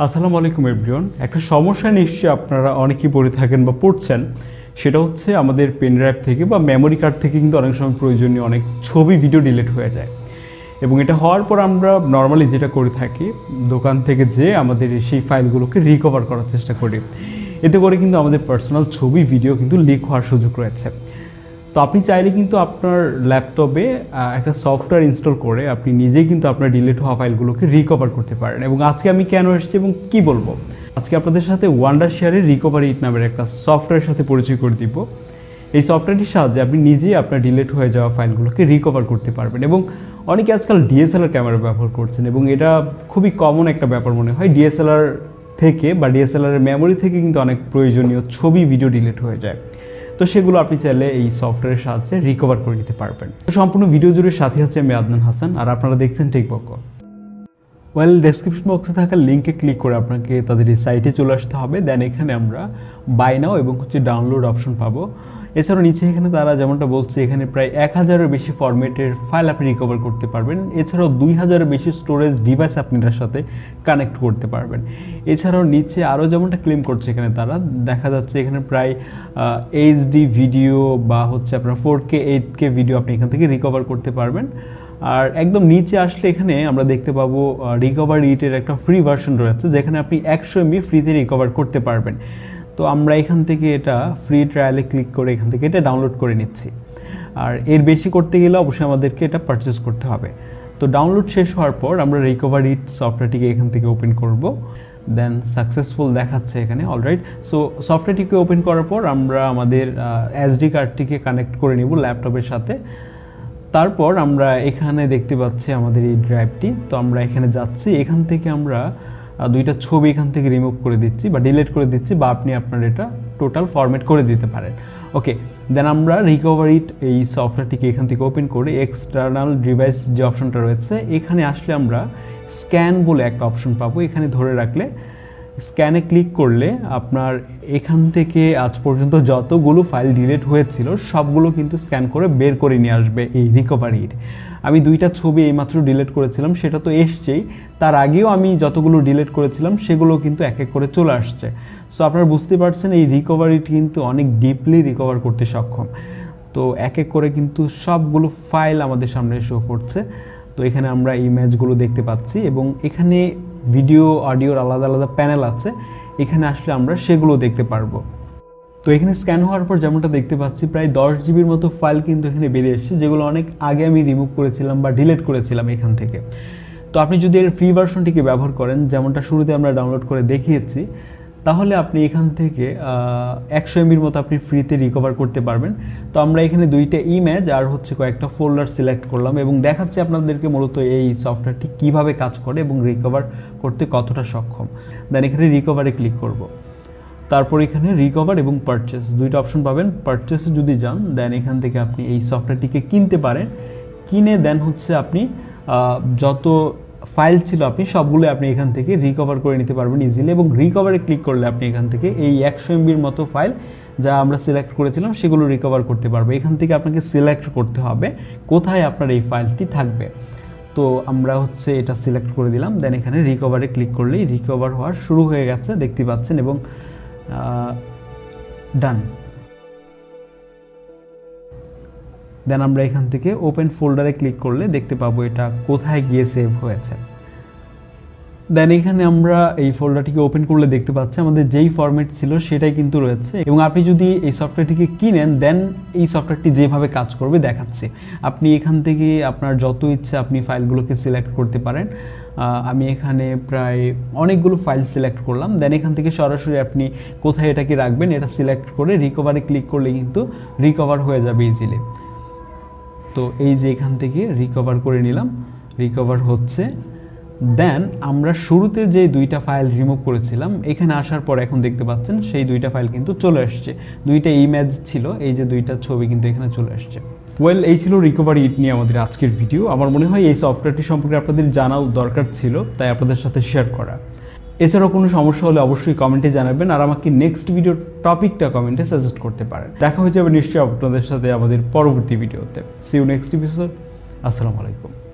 আসসালামু আলাইকুম এভরিওয়ান। একটা সমস্যা নিশ্চয়ই আপনারা অনেকেই পড়ে থাকেন বা পড়ছেন, সেটা হচ্ছে আমাদের পেন ড্রাইভ থেকে বা মেমোরি কার্ড থেকে কিন্তু অনেক সময় প্রয়োজনীয় অনেক ছবি ভিডিও ডিলিট হয়ে যায়। এবং এটা হওয়ার পর আমরা নর্মালি যেটা করে থাকি, দোকান থেকে যে আমাদের সেই ফাইলগুলোকে রিকভার করার চেষ্টা করি। এতে করে কিন্তু আমাদের পার্সোনাল ছবি ভিডিও কিন্তু লিক হওয়ার সুযোগ রয়েছে। তো আপনি চাইলে কিন্তু আপনার ল্যাপটপে একটা সফটওয়্যার ইনস্টল করে আপনি নিজেই কিন্তু আপনার ডিলিট হওয়া ফাইলগুলোকে রিকভার করতে পারেন। এবং আজকে আমি কেন এসেছি এবং কি বলবো, আজকে আপনাদের সাথে ওয়ান্ডারশেয়ারের রিকভারিট নামের একটা সফটওয়্যারের সাথে পরিচয় করে দিব। এই সফটওয়্যারটির সাহায্যে আপনি নিজেই আপনার ডিলিট হয়ে যাওয়া ফাইলগুলোকে রিকভার করতে পারবেন। এবং অনেকে আজকাল ডিএসএলআর ক্যামেরা ব্যবহার করছেন এবং এটা খুবই কমন একটা ব্যাপার মনে হয়। ডিএসএলআর থেকে বা ডিএসএলআরের মেমোরি থেকে কিন্তু অনেক প্রয়োজনীয় ছবি ভিডিও ডিলিট হয়ে যায়। তো সেগুলো আপনি চাইলে এই সফটওয়্যারের সাহায্যে রিকভার করে নিতে পারবেন। তো সম্পূর্ণ ভিডিও জুড়ে সাথে আছে আমি আদনান হাসান, আর আপনারা দেখছেন টেকবক। ডেসক্রিপশন বক্সে থাকা লিঙ্কে ক্লিক করে আপনাকে তাদের এই সাইটে চলে আসতে হবে। দেন এখানে আমরা বাই নাও এবং ডাউনলোড অপশন পাবো। এছাড়াও নিচে এখানে তারা যেমনটা বলছে, এখানে প্রায় 1000-এর বেশি ফরম্যাটের ফাইল আপনি রিকভার করতে পারবেন। এছাড়াও 2000-এর বেশি স্টোরেজ ডিভাইস আপনি এটার সাথে কানেক্ট করতে পারবেন। এছাড়াও নিচে আরও যেমনটা ক্লেম করছে এখানে তারা, দেখা যাচ্ছে এখানে প্রায় এইচডি ভিডিও বা আপনার 4K 8K ভিডিও আপনি এখান থেকে রিকভার করতে পারবেন। আর একদম নিচে আসলে এখানে আমরা দেখতে পাবো রিকভারিটের একটা ফ্রি ভার্সন রয়েছে, যেখানে আপনি 100 MB ফ্রিতে রিকভার করতে পারবেন। তো আমরা এখান থেকে এটা ফ্রি ট্রায়ালে ক্লিক করে এখান থেকে এটা ডাউনলোড করে নিচ্ছি। আর এর বেশি করতে গেলে অবশ্যই আমাদেরকে এটা পারচেস করতে হবে। তো ডাউনলোড শেষ হওয়ার পর আমরা রিকভারিট সফটওয়্যারটিকে এখান থেকে ওপেন করব। দেন সাকসেসফুল দেখাচ্ছে এখানে, অলরাইট। সো সফটওয়্যারটিকে ওপেন করার পর আমরা আমাদের এসডি কার্ডটিকে কানেক্ট করে নিব ল্যাপটপের সাথে। তারপর আমরা এখানে দেখতে পাচ্ছি আমাদের এই ড্রাইভটি। তো আমরা এখানে যাচ্ছি, এখান থেকে আমরা দুইটা ছবি এখান থেকে রিমুভ করে দিচ্ছি বা ডিলিট করে দিচ্ছি, বা আপনি আপনার এটা টোটাল ফরম্যাট করে দিতে পারেন। ওকে, দেন আমরা রিকভারিট এই সফটওয়্যারটিকে এখান থেকে ওপেন করে এক্সটার্নাল ডিভাইস যে অপশনটা রয়েছে এখানে আসলে আমরা স্ক্যান বলে একটা অপশন পাবো। এখানে ধরে রাখলে স্ক্যানে ক্লিক করলে আপনার এখান থেকে আজ পর্যন্ত যতগুলো ফাইল ডিলিট হয়েছিল সবগুলো কিন্তু স্ক্যান করে বের করে নিয়ে আসবে এই রিকভারিট। আমি দুইটা ছবি এইমাত্র ডিলিট করেছিলাম, সেটা তো এসছেই, তার আগেও আমি যতগুলো ডিলিট করেছিলাম সেগুলো কিন্তু এক এক করে চলে আসছে। সো আপনারা বুঝতে পারছেন এই রিকভারিটি কিন্তু অনেক ডিপলি রিকভার করতে সক্ষম। তো এক এক করে কিন্তু সবগুলো ফাইল আমাদের সামনে শো করছে। তো এখানে আমরা ইমেজগুলো দেখতে পাচ্ছি এবং এখানে ভিডিও অডিওর আলাদা আলাদা প্যানেল আছে, এখানে আসলে আমরা সেগুলো দেখতে পারবো। তো এখানে স্ক্যান হওয়ার পর যেমনটা দেখতে পাচ্ছি প্রায় 10 জিবির মতো ফাইল কিন্তু এখানে বেরিয়ে এসেছে, যেগুলো অনেক আগে আমি রিমুভ করেছিলাম বা ডিলিট করেছিলাম এখান থেকে। তো আপনি যদি এর ফ্রি ভার্সনটিকে ব্যবহার করেন, যেমনটা শুরুতে আমরা ডাউনলোড করে দেখিয়েছি, তাহলে আপনি এখান থেকে 100 MBর মতো আপনি ফ্রিতে রিকভার করতে পারবেন। তো আমরা এখানে দুইটা ইমেজ আর কয়েকটা ফোল্ডার সিলেক্ট করলাম এবং দেখাচ্ছি আপনাদেরকে মূলত এই সফটওয়্যারটি কিভাবে কাজ করে এবং রিকভার করতে কতটা সক্ষম। দেন এখানে রিকভারে ক্লিক করব। তারপর এখানে রিকভার এবং পারচেস দুইটা অপশন পাবেন। পারচেসে যদি যান, দেন এখান থেকে আপনি এই সফটওয়্যারটিকে কিনতে পারেন। কিনে দেন আপনি যত ফাইল ছিল আপনি সবগুলো আপনি এখান থেকে রিকভার করে নিতে পারবেন ইজিলি। এবং রিকভারে ক্লিক করলে আপনি এখান থেকে এই 100 MBর মতো ফাইল যা আমরা সিলেক্ট করেছিলাম সেগুলো রিকভার করতে পারবে। এখান থেকে আপনাকে সিলেক্ট করতে হবে কোথায় আপনার এই ফাইলটি থাকবে। তো আমরা এটা সিলেক্ট করে দিলাম। দেন এখানে রিকভারে ক্লিক করলেই রিকভার হওয়ার শুরু হয়ে গেছে, দেখতে পাচ্ছেন, এবং ডান। দেন আমরা এখান থেকে ওপেন ফোল্ডারে ক্লিক করলে দেখতে পাবো এটা কোথায় গিয়ে সেভ হয়েছে। দেন এখানে আমরা এই ফোল্ডারটিকে ওপেন করলে দেখতে পাচ্ছি আমাদের যেই ফরম্যাট ছিল সেটাই কিন্তু রয়েছে। এবং আপনি যদি এই সফটওয়্যারটিকে কিনেন, দেন এই সফটওয়্যারটি যেভাবে কাজ করবে দেখাচ্ছে। আপনি এখান থেকে আপনার যত ইচ্ছে আপনি ফাইলগুলোকে সিলেক্ট করতে পারেন। আমি এখানে প্রায় অনেকগুলো ফাইল সিলেক্ট করলাম। দেন এখান থেকে সরাসরি আপনি কোথায় এটাকে রাখবেন এটা সিলেক্ট করে রিকভারে ক্লিক করলে কিন্তু রিকভার হয়ে যাবে ইজিলি। তো এই যে এখান থেকে রিকভার করে নিলাম, রিকভার হচ্ছে। দেন আমরা শুরুতে যে দুইটা ফাইল রিমুভ করেছিলাম এখানে আসার পর এখন দেখতে পাচ্ছেন সেই দুইটা ফাইল কিন্তু চলে আসছে। দুইটা ইমেজ ছিল, এই যে দুইটা ছবি কিন্তু এখানে চলে আসছে। এই ছিল রিকভারিট নিয়ে আমাদের আজকের ভিডিও। আমার মনে হয় এই সফটওয়্যারটি সম্পর্কে আপনাদের জানাও দরকার ছিল, তাই আপনাদের সাথে শেয়ার করা। এছাড়াও কোনো সমস্যা হলে অবশ্যই কমেন্টে জানাবেন, আর আমাকে নেক্সট ভিডিওর টপিকটা কমেন্টে সাজেস্ট করতে পারেন। দেখা হয়ে যাবে নিশ্চয়ই আপনাদের সাথে আমাদের পরবর্তী ভিডিওতে। See you next episode. আসসালামু আলাইকুম।